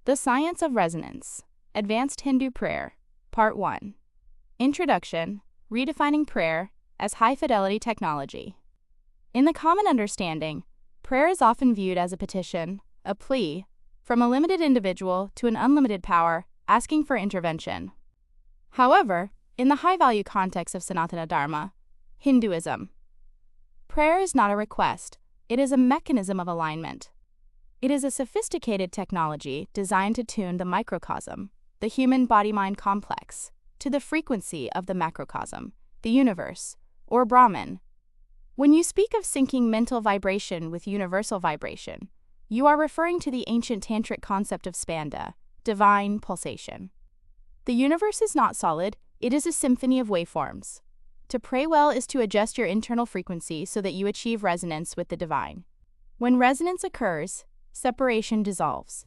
The Science of Resonance, Advanced Hindu Prayer, Part 1. Introduction, Redefining Prayer as High-Fidelity Technology. In the common understanding, prayer is often viewed as a petition, a plea, from a limited individual to an unlimited power, asking for intervention. However, in the high-value context of Sanatana Dharma, Hinduism, prayer is not a request, it is a mechanism of alignment. It is a sophisticated technology designed to tune the microcosm, the human body-mind complex, to the frequency of the macrocosm, the universe, or Brahman. When you speak of syncing mental vibration with universal vibration, you are referring to the ancient tantric concept of spanda, divine pulsation. The universe is not solid, it is a symphony of waveforms. To pray well is to adjust your internal frequency so that you achieve resonance with the divine. When resonance occurs, separation dissolves.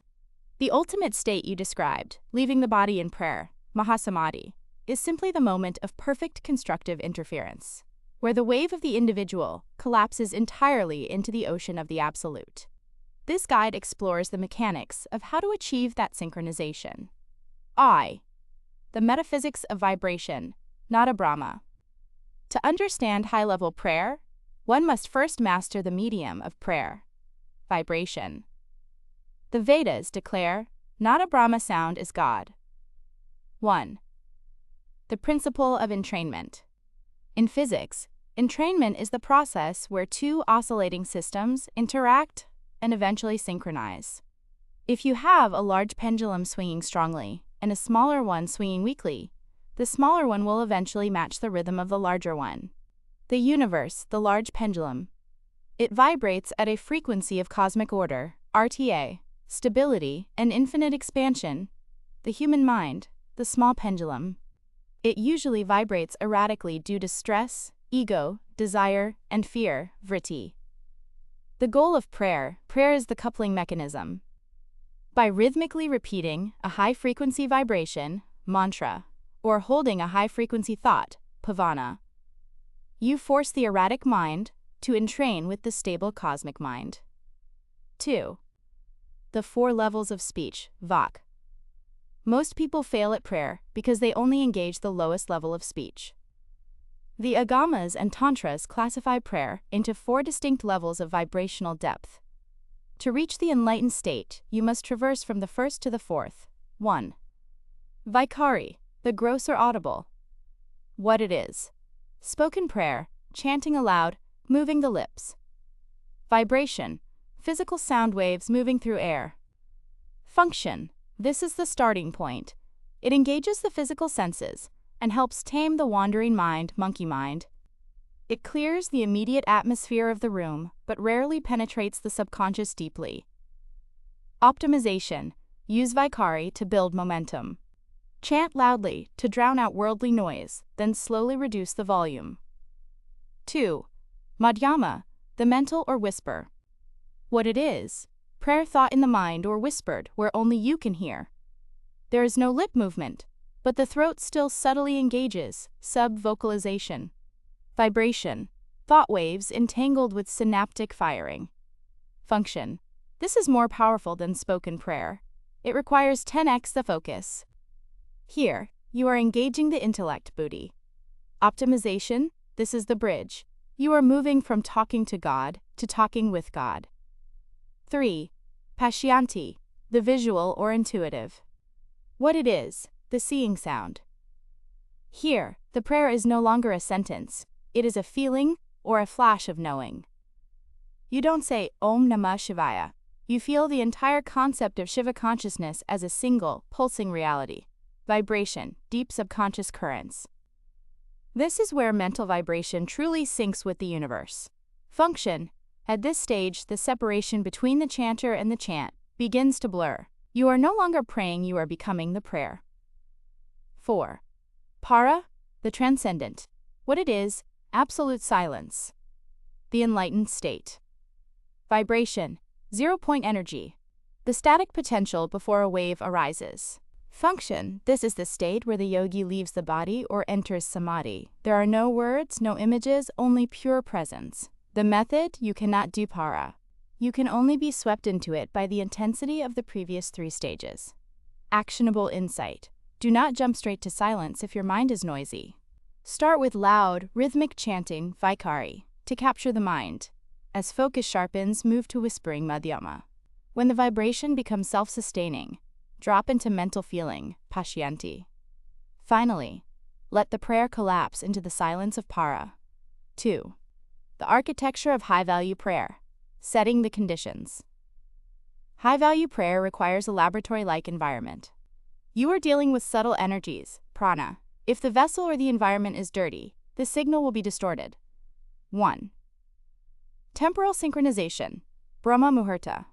The ultimate state you described, leaving the body in prayer, Mahasamadhi, is simply the moment of perfect constructive interference, where the wave of the individual collapses entirely into the ocean of the absolute. This guide explores the mechanics of how to achieve that synchronization. The metaphysics of vibration, Nada Brahma. To understand high-level prayer, one must first master the medium of prayer, vibration. The Vedas declare Nada Brahma sound is God. 1. The principle of entrainment. In physics, entrainment is the process where two oscillating systems interact and eventually synchronize. If you have a large pendulum swinging strongly and a smaller one swinging weakly, the smaller one will eventually match the rhythm of the larger one. The universe, the large pendulum. It vibrates at a frequency of cosmic order, RTA, stability, and infinite expansion. The human mind, the small pendulum. It usually vibrates erratically due to stress, ego, desire, and fear, vritti. The goal of prayer is the coupling mechanism. By rhythmically repeating a high-frequency vibration, mantra, or holding a high-frequency thought, pavana, you force the erratic mind to entrain with the stable cosmic mind. 2. The 4 levels of speech, vak. Most people fail at prayer because they only engage the lowest level of speech. The Agamas and Tantras classify prayer into 4 distinct levels of vibrational depth. To reach the enlightened state, you must traverse from the first to the 4th. 1. Vaikari, the gross or audible. What it is. Spoken prayer, chanting aloud, moving the lips. Vibration, physical sound waves moving through air. Function, this is the starting point. It engages the physical senses and helps tame the wandering mind, monkey mind. It clears the immediate atmosphere of the room, but rarely penetrates the subconscious deeply. Optimization, use Vaikari to build momentum. Chant loudly to drown out worldly noise, then slowly reduce the volume. 2. Madhyama, the mental or whisper. What it is, prayer thought in the mind or whispered where only you can hear. There is no lip movement, but the throat still subtly engages, sub-vocalization. Vibration, thought waves entangled with synaptic firing. Function, this is more powerful than spoken prayer. It requires 10x the focus. Here, you are engaging the intellect, buddhi. Optimization, this is the bridge. You are moving from talking to God to talking with God. 3. Pashyanti, the visual or intuitive. What it is, the seeing sound. Here, the prayer is no longer a sentence, it is a feeling or a flash of knowing. You don't say Om Namah Shivaya. You feel the entire concept of Shiva consciousness as a single, pulsing reality. Vibration, deep subconscious currents. This is where mental vibration truly syncs with the universe. Function, at this stage, the separation between the chanter and the chant begins to blur. You are no longer praying, you are becoming the prayer. 4. Para, the transcendent. What it is, absolute silence. The enlightened state. Vibration, 0-point energy. The static potential before a wave arises. Function, this is the state where the yogi leaves the body or enters samadhi. There are no words, no images, only pure presence. The method, you cannot do para. You can only be swept into it by the intensity of the previous 3 stages. Actionable insight. Do not jump straight to silence if your mind is noisy. Start with loud, rhythmic chanting, Vaikari, to capture the mind. As focus sharpens, move to whispering Madhyama. When the vibration becomes self-sustaining, drop into mental feeling, Pashyanti. Finally, let the prayer collapse into the silence of Para. 2. The architecture of high-value prayer. Setting the conditions. High-value prayer requires a laboratory-like environment. You are dealing with subtle energies, prana. If the vessel or the environment is dirty, the signal will be distorted. 1. Temporal synchronization, Brahma Muhurta.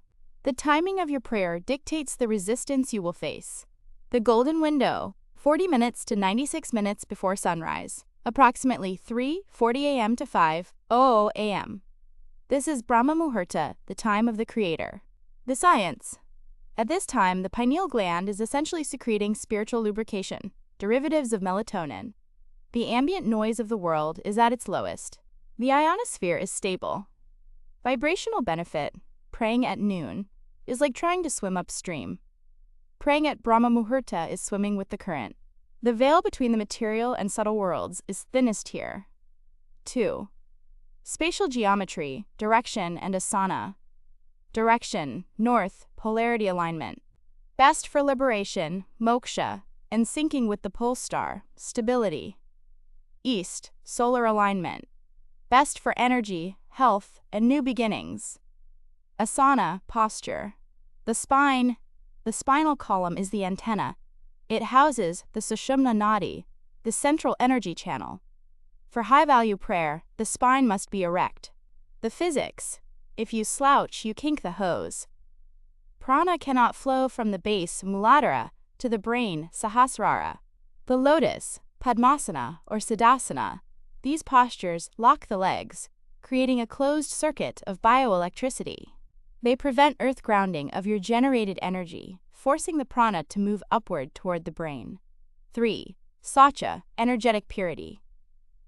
The timing of your prayer dictates the resistance you will face. The golden window, 40 minutes to 96 minutes before sunrise, approximately 3:40 a.m. to 5:00 a.m. This is Brahma Muhurta, the time of the Creator. The science. At this time, the pineal gland is essentially secreting spiritual lubrication, derivatives of melatonin. The ambient noise of the world is at its lowest. The ionosphere is stable. Vibrational benefit. Praying at noon is like trying to swim upstream. Praying at Brahma Muhurta is swimming with the current. The veil between the material and subtle worlds is thinnest here. 2. Spatial geometry, direction, and asana. Direction, north, polarity alignment. Best for liberation, moksha, and syncing with the pole star, stability. East, solar alignment. Best for energy, health, and new beginnings. Asana, posture. The spinal column is the antenna. It houses the Sushumna Nadi, the central energy channel. For high-value prayer, the spine must be erect. The physics. If you slouch, you kink the hose. Prana cannot flow from the base, Muladhara, to the brain, Sahasrara. The lotus, Padmasana, or Siddhasana. These postures lock the legs, creating a closed circuit of bioelectricity. They prevent earth grounding of your generated energy, forcing the prana to move upward toward the brain. 3. Sacha, energetic purity.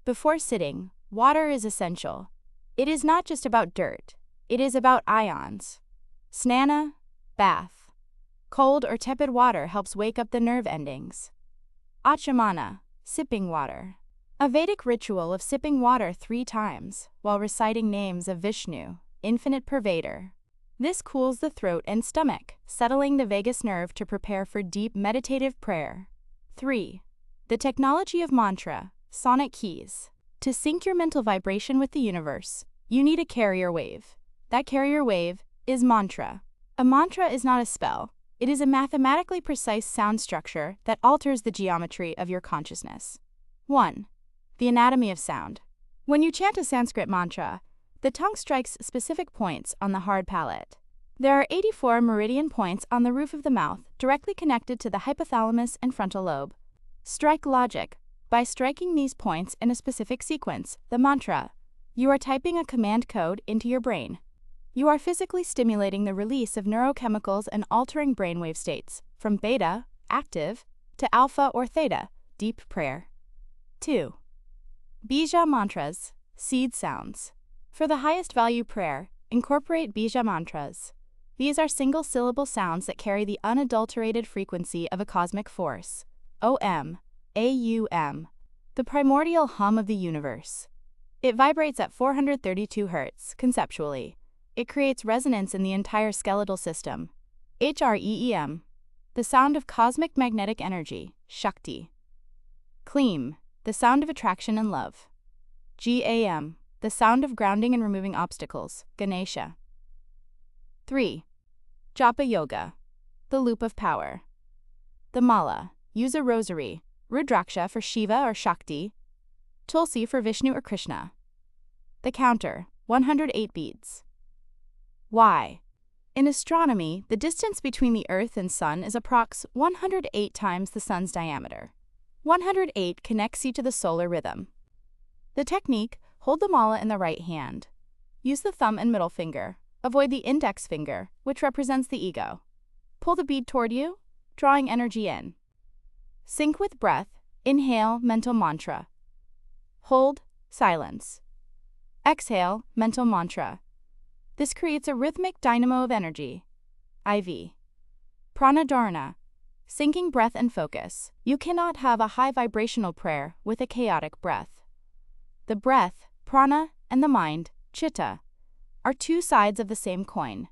Before sitting, water is essential. It is not just about dirt, it is about ions. Snana, bath. Cold or tepid water helps wake up the nerve endings. Achamana, sipping water. A Vedic ritual of sipping water 3 times while reciting names of Vishnu, infinite pervader. This cools the throat and stomach, settling the vagus nerve to prepare for deep meditative prayer. 3. The technology of mantra, sonic keys. To sync your mental vibration with the universe, you need a carrier wave. That carrier wave is mantra. A mantra is not a spell. It is a mathematically precise sound structure that alters the geometry of your consciousness. 1. The anatomy of sound. When you chant a Sanskrit mantra, the tongue strikes specific points on the hard palate. There are 84 meridian points on the roof of the mouth directly connected to the hypothalamus and frontal lobe. Strike logic. By striking these points in a specific sequence, the mantra, you are typing a command code into your brain. You are physically stimulating the release of neurochemicals and altering brainwave states, from beta, active, to alpha or theta, deep prayer. 2. Bija mantras, seed sounds. For the highest value prayer, incorporate bija mantras. These are single-syllable sounds that carry the unadulterated frequency of a cosmic force. Om, Aum, the primordial hum of the universe. It vibrates at 432 Hz, conceptually. It creates resonance in the entire skeletal system. HREEM, the sound of cosmic magnetic energy, Shakti. Kleem, the sound of attraction and love. GAM, the sound of grounding and removing obstacles, Ganesha. 3. Japa Yoga, the loop of power. The mala, use a rosary, Rudraksha for Shiva or Shakti, Tulsi for Vishnu or Krishna. The counter, 108 beads. Why? In astronomy, the distance between the Earth and Sun is approx 108 times the Sun's diameter. 108 connects you to the solar rhythm. The technique, hold the mala in the right hand. Use the thumb and middle finger. Avoid the index finger, which represents the ego. Pull the bead toward you, drawing energy in. Sync with breath, inhale, mental mantra. Hold, silence. Exhale, mental mantra. This creates a rhythmic dynamo of energy. IV. Pranadharana. Syncing breath and focus. You cannot have a high vibrational prayer with a chaotic breath. The breath, prana, and the mind, chitta, are two sides of the same coin.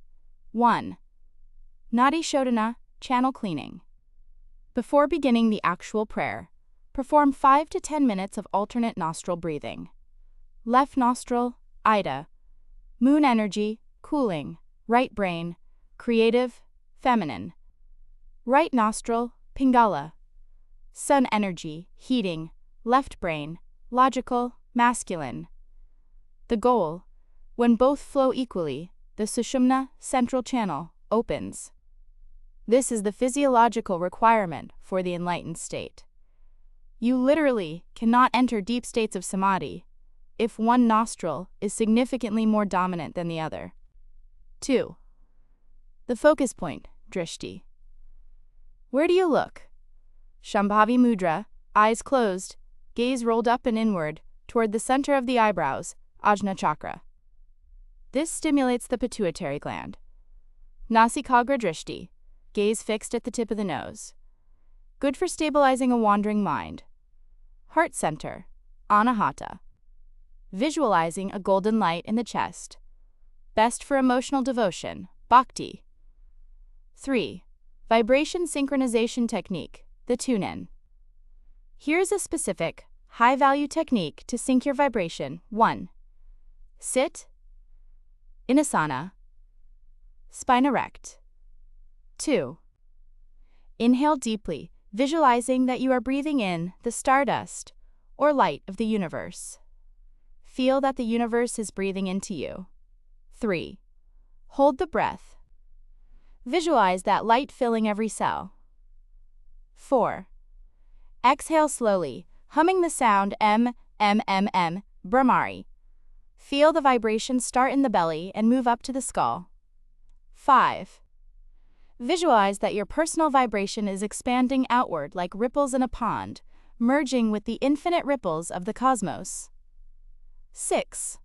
1. Nadi Shodhana, channel cleaning. Before beginning the actual prayer, perform 5 to 10 minutes of alternate nostril breathing. Left nostril, Ida. Moon energy, cooling. Right brain, creative, feminine. Right nostril, Pingala. Sun energy, heating. Left brain, logical, masculine. The goal: when both flow equally, the Sushumna central channel opens. This is the physiological requirement for the enlightened state. You literally cannot enter deep states of samadhi if one nostril is significantly more dominant than the other. 2. The focus point, drishti. Where do you look? Shambhavi mudra, eyes closed, gaze rolled up and inward, toward the center of the eyebrows, Ajna chakra. This stimulates the pituitary gland. Nasikagra drishti, gaze fixed at the tip of the nose. Good for stabilizing a wandering mind. Heart center, Anahata. Visualizing a golden light in the chest. Best for emotional devotion, bhakti. 3. Vibration synchronization technique, the tune-in. Here's a specific, high-value technique to sync your vibration. 1. Sit in asana, spine erect. 2. Inhale deeply, visualizing that you are breathing in the stardust or light of the universe. Feel that the universe is breathing into you. 3. Hold the breath. Visualize that light filling every cell. 4. Exhale slowly, humming the sound M, Brahmari. Feel the vibration start in the belly and move up to the skull. 5. Visualize that your personal vibration is expanding outward like ripples in a pond, merging with the infinite ripples of the cosmos. 6.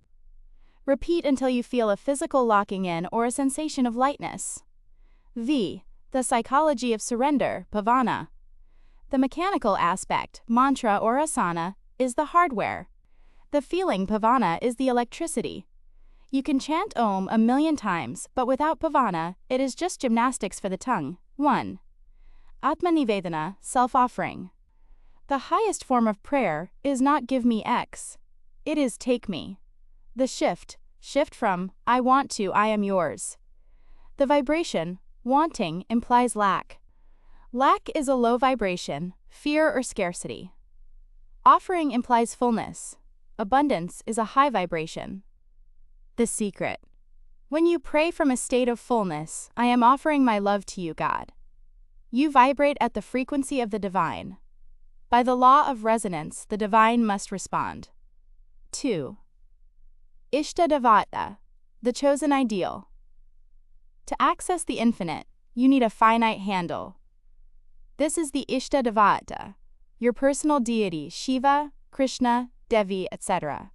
Repeat until you feel a physical locking in or a sensation of lightness. V. The psychology of surrender, Pavana. The mechanical aspect, mantra or asana, is the hardware. The feeling, Pavana, is the electricity. You can chant Om 1,000,000 times, but without Pavana, it is just gymnastics for the tongue. 1. Atmanivedana, self-offering. The highest form of prayer is not give me X. It is take me. The shift from I want to I am yours. The vibration, wanting, implies lack. Lack is a low vibration, fear or scarcity. Offering implies fullness. Abundance is a high vibration. The secret. When you pray from a state of fullness, I am offering my love to you, God. You vibrate at the frequency of the divine. By the law of resonance, the divine must respond. 2. Ishtadevata, the chosen ideal. To access the infinite, you need a finite handle. This is the Ishtadevata, your personal deity Shiva, Krishna, Devi, etc.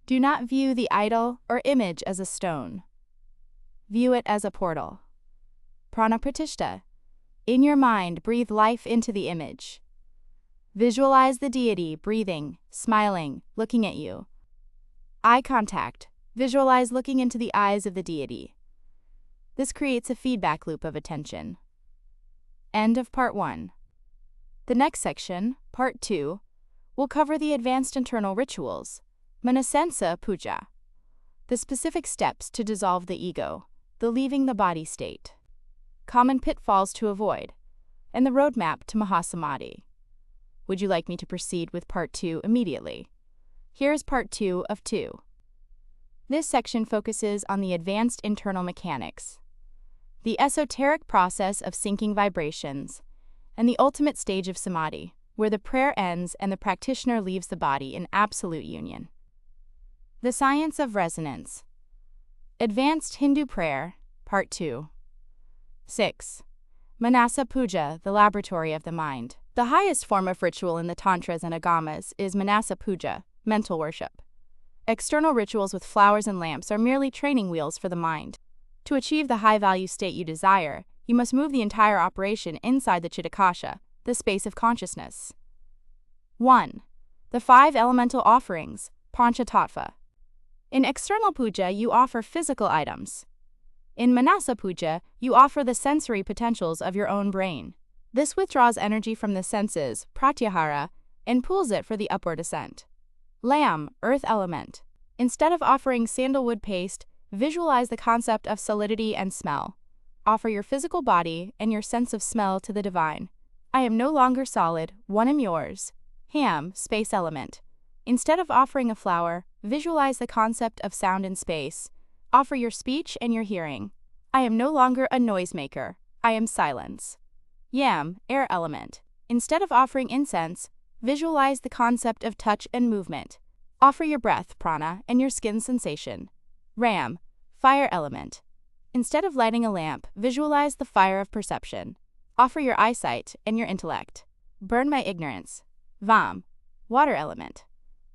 Do not view the idol or image as a stone. View it as a portal. Pranapratishta. In your mind, breathe life into the image. Visualize the deity breathing, smiling, looking at you. Eye contact. Visualize looking into the eyes of the deity. This creates a feedback loop of attention. End of Part 1. The next section, Part 2, will cover the advanced internal rituals, Manasensa Puja, the specific steps to dissolve the ego, the leaving the body state, common pitfalls to avoid, and the roadmap to Mahasamadhi. Would you like me to proceed with Part 2 immediately? Here is Part 2 of 2. This section focuses on the advanced internal mechanics, the esoteric process of syncing vibrations, and the ultimate stage of samadhi, where the prayer ends and the practitioner leaves the body in absolute union. The science of resonance. Advanced Hindu prayer, Part 2. 6. Manasa Puja, the laboratory of the mind. The highest form of ritual in the Tantras and Agamas is Manasa Puja, mental worship. External rituals with flowers and lamps are merely training wheels for the mind. To achieve the high-value state you desire, you must move the entire operation inside the Chitakasha, the space of consciousness. 1. The 5 elemental offerings, Panchatattva. In external puja, you offer physical items. In Manasa puja, you offer the sensory potentials of your own brain. This withdraws energy from the senses, pratyahara, and pulls it for the upward ascent. Lamb, earth element. Instead of offering sandalwood paste, visualize the concept of solidity and smell. Offer your physical body and your sense of smell to the divine. I am no longer solid, one am yours. Ham, space element. Instead of offering a flower, visualize the concept of sound in space. Offer your speech and your hearing. I am no longer a noisemaker, I am silence. Yam, air element. Instead of offering incense, visualize the concept of touch and movement. Offer your breath, prana, and your skin sensation. Ram, fire element. Instead of lighting a lamp, visualize the fire of perception. Offer your eyesight and your intellect. Burn my ignorance. Vam, water element.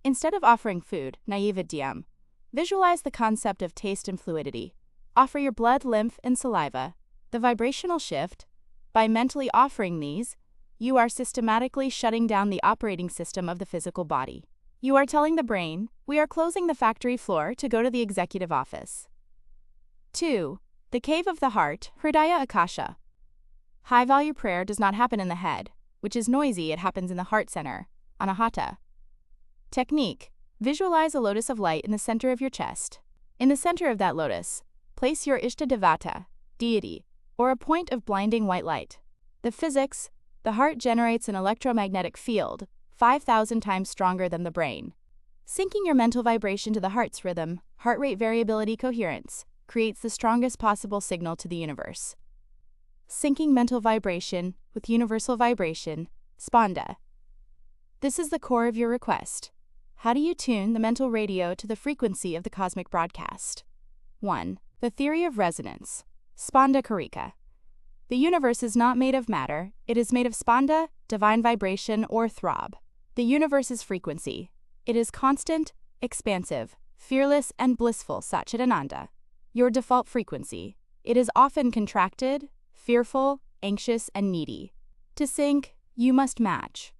Instead of offering food, naivediyam, visualize the concept of taste and fluidity. Offer your blood, lymph, and saliva. The vibrational shift. By mentally offering these, you are systematically shutting down the operating system of the physical body. You are telling the brain, we are closing the factory floor to go to the executive office. 2. The cave of the heart, Hridaya Akasha. High-value prayer does not happen in the head, which is noisy. It happens in the heart center, Anahata. Technique. Visualize a lotus of light in the center of your chest. In the center of that lotus, place your Ishtadevata, deity, or a point of blinding white light. The physics. The heart generates an electromagnetic field, 5,000 times stronger than the brain. Syncing your mental vibration to the heart's rhythm, heart rate variability coherence, creates the strongest possible signal to the universe. Syncing mental vibration with universal vibration, Spanda. This is the core of your request. How do you tune the mental radio to the frequency of the cosmic broadcast? 1. The theory of resonance, Spanda Karika. The universe is not made of matter, it is made of spanda, divine vibration, or throb. The universe's frequency. It is constant, expansive, fearless, and blissful, Satchidananda. Your default frequency. It is often contracted, fearful, anxious, and needy. To sync, you must match.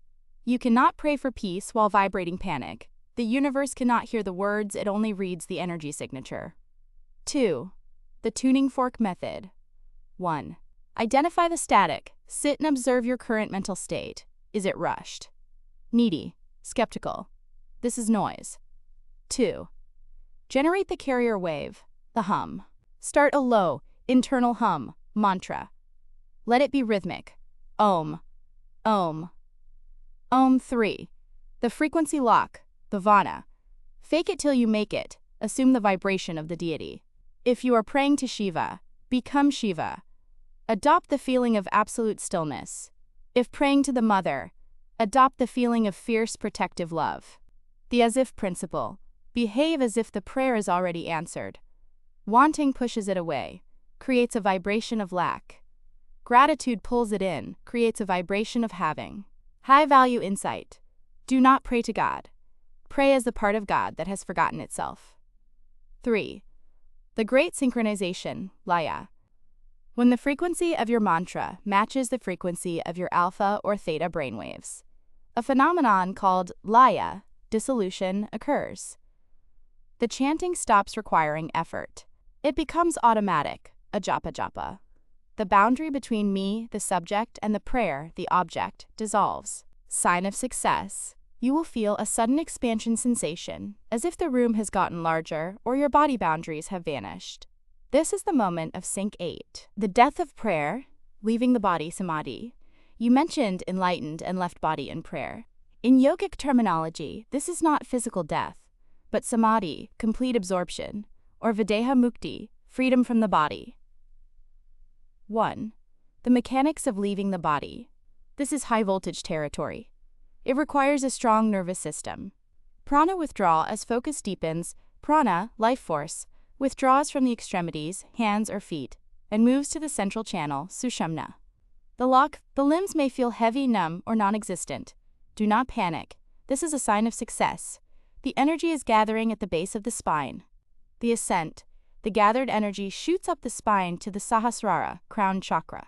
You cannot pray for peace while vibrating panic. The universe cannot hear the words, it only reads the energy signature. 2. The tuning fork method. 1. Identify the static. Sit and observe your current mental state. Is it rushed? Needy. Skeptical. This is noise. 2. Generate the carrier wave, the hum. Start a low, internal hum, mantra. Let it be rhythmic. Om. Om. Om. 3. The frequency lock, the vana. Fake it till you make it. Assume the vibration of the deity. If you are praying to Shiva, become Shiva. Adopt the feeling of absolute stillness. If praying to the mother, adopt the feeling of fierce protective love. The as-if principle. Behave as if the prayer is already answered. Wanting pushes it away, creates a vibration of lack. Gratitude pulls it in, creates a vibration of having. High-value insight. Do not pray to God. Pray as the part of God that has forgotten itself. 3. The great synchronization, Laya. When the frequency of your mantra matches the frequency of your alpha or theta brainwaves, a phenomenon called laya, dissolution, occurs. The chanting stops requiring effort. It becomes automatic, a japa japa. The boundary between me, the subject, and the prayer, the object, dissolves. Sign of success. You will feel a sudden expansion sensation, as if the room has gotten larger or your body boundaries have vanished. This is the moment of sync 8. The death of prayer, leaving the body, samadhi. You mentioned enlightened and left body in prayer. In yogic terminology, this is not physical death, but samadhi, complete absorption, or videha mukti, freedom from the body. 1. The mechanics of leaving the body. This is high-voltage territory. It requires a strong nervous system. Prana withdrawal as focus deepens, prana, life force, withdraws from the extremities, hands or feet, and moves to the central channel, sushumna. The limbs may feel heavy, numb, or non-existent. Do not panic. This is a sign of success. The energy is gathering at the base of the spine. The ascent, the gathered energy shoots up the spine to the Sahasrara, crown chakra.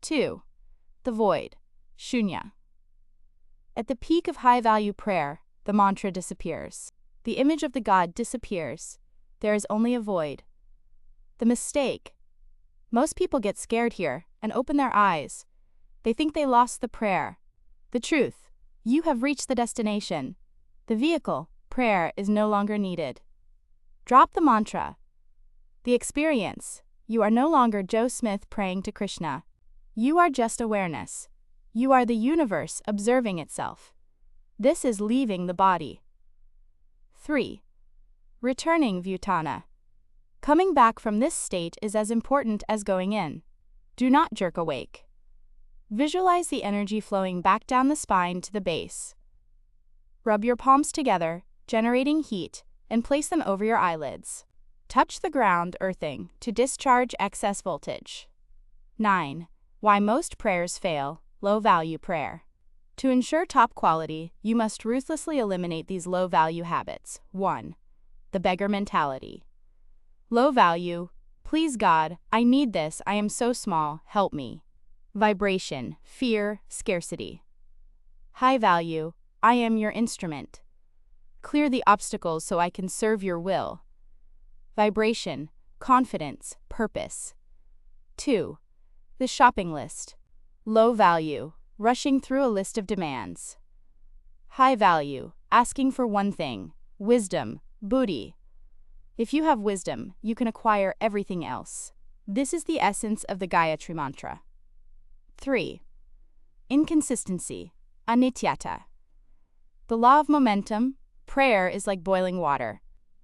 2. The void, Shunya. At the peak of high-value prayer, the mantra disappears. The image of the god disappears. There is only a void. The mistake. Most people get scared here and open their eyes. They think they lost the prayer. The truth. You have reached the destination. The vehicle, prayer, is no longer needed. Drop the mantra. The experience. You are no longer Joe Smith praying to Krishna. You are just awareness. You are the universe observing itself. This is leaving the body. 3. Returning Vyutana. Coming back from this state is as important as going in. Do not jerk awake. Visualize the energy flowing back down the spine to the base. Rub your palms together, generating heat, and place them over your eyelids. Touch the ground, earthing, to discharge excess voltage. 9. Why most prayers fail, low-value prayer. To ensure top quality, you must ruthlessly eliminate these low-value habits. 1. The beggar mentality. Low value, please God, I need this, I am so small, help me. Vibration, fear, scarcity. High value, I am your instrument. Clear the obstacles so I can serve your will. Vibration, confidence, purpose. 2. The shopping list. Low value, rushing through a list of demands. High value, asking for one thing, wisdom, buddhi. If you have wisdom, you can acquire everything else. This is the essence of the Gayatri Mantra. 3. Inconsistency, anityata. The law of momentum, prayer is like boiling water.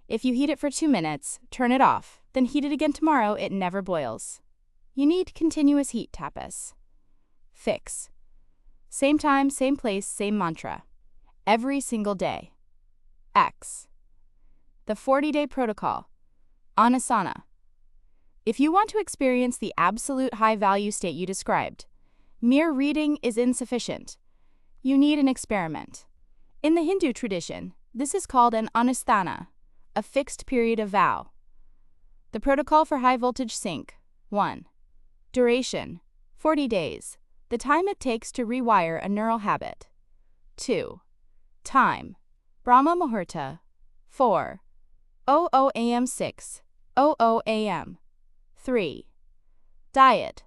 If you heat it for 2 minutes, turn it off, then heat it again tomorrow, it never boils. You need continuous heat tapas. Fix. Same time, same place, same mantra. Every single day. X. The 40-day protocol. Anasana. If you want to experience the absolute high-value state you described, mere reading is insufficient. You need an experiment. In the Hindu tradition, this is called an anusthana, a fixed period of vow. The protocol for high-voltage sync. 1. Duration. 40 days. The time it takes to rewire a neural habit. 2. Time. Brahma Muhurta. 4:00 a.m. 6:00 a.m. 3. Diet.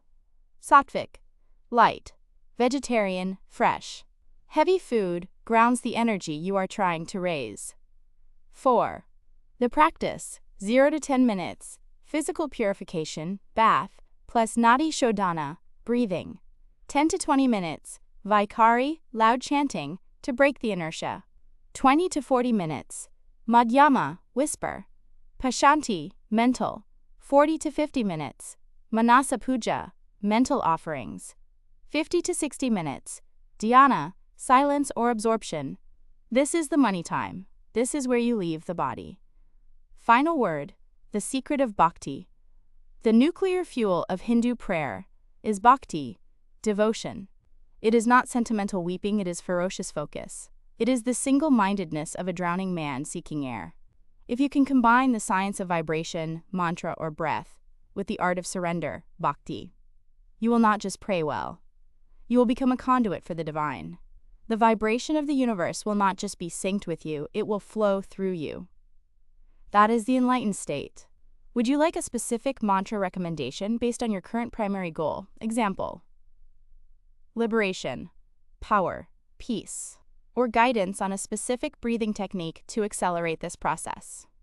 Sattvic. Light. Vegetarian. Fresh. Heavy food grounds the energy you are trying to raise. 4. The practice. 0 to 10 minutes. Physical purification, bath, plus nadi shodhana, breathing. 10 to 20 minutes. Vaikari, loud chanting, to break the inertia. 20 to 40 minutes. Madhyama, whisper. Pashanti, mental. 40 to 50 minutes. Manasa puja, mental offerings. 50 to 60 minutes. Dhyana, silence or absorption. This is the money time. This is where you leave the body. Final word, the secret of bhakti. The nuclear fuel of Hindu prayer is bhakti, devotion. It is not sentimental weeping, it is ferocious focus. It is the single-mindedness of a drowning man seeking air. If you can combine the science of vibration, mantra, or breath with the art of surrender, bhakti, you will not just pray well. You will become a conduit for the divine. The vibration of the universe will not just be synced with you, it will flow through you. That is the enlightened state. Would you like a specific mantra recommendation based on your current primary goal? Example: liberation, power, peace, or guidance on a specific breathing technique to accelerate this process.